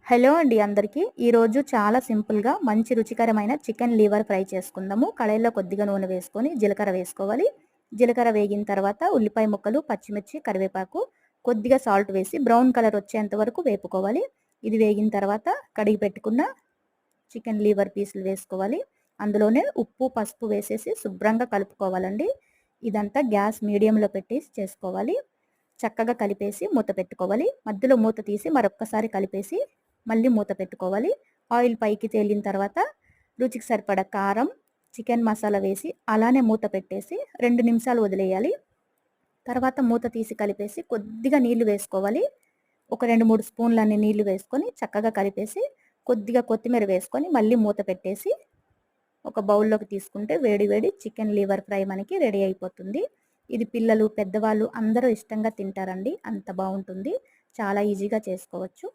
Hello అండి అందరికీ. ఈరోజు చాలా సింపుల్‌గా మంచి రుచికరమైన చికెన్ లివర్ ఫ్రై చేసుకుందాము. కడాయిలో కొద్దిగా నూనె వేసుకొని జీలకర్ర వేసుకోవాలి. జీలకర్ర వేగిన తర్వాత ఉల్లిపాయ ముక్కలు, పచ్చిమిర్చి, కరివేపాకు, కొద్దిగా సాల్ట్ వేసి బ్రౌన్ కలర్ వచ్చేంత వరకు వేపుకోవాలి. ఇది వేగిన తర్వాత కడిగి పెట్టుకున్న చికెన్ లివర్ పీసులు వేసుకోవాలి. అందులోనే ఉప్పు, పసుపు వేసేసి శుభ్రంగా కలుపుకోవాలండి. ఇదంతా గ్యాస్ మీడియంలో పెట్టేసి చేసుకోవాలి. చక్కగా కలిపేసి మూత పెట్టుకోవాలి. మధ్యలో మూత తీసి మరొక్కసారి కలిపేసి మళ్ళీ మూత పెట్టుకోవాలి. ఆయిల్ పైకి తేలిన తర్వాత రుచికి సరిపడ కారం, చికెన్ మసాలా వేసి అలానే మూత పెట్టేసి 2 నిమిషాలు వదిలేయాలి. తర్వాత మూత తీసి కలిపేసి కొద్దిగా నీళ్లు వేసుకోవాలి. ఒక 2, 3 స్పూన్లన్ని నీళ్లు వేసుకొని చక్కగా కలిపేసి కొద్దిగా కొత్తిమీర వేసుకొని మళ్ళీ మూత పెట్టేసి ఒక బౌల్లోకి తీసుకుంటే వేడి వేడి చికెన్ లివర్ ఫ్రై మనకి రెడీ అయిపోతుంది. ఇది పిల్లలు, పెద్దవాళ్ళు అందరూ ఇష్టంగా తింటారండి. అంత బాగుంటుంది. చాలా ఈజీగా చేసుకోవచ్చు.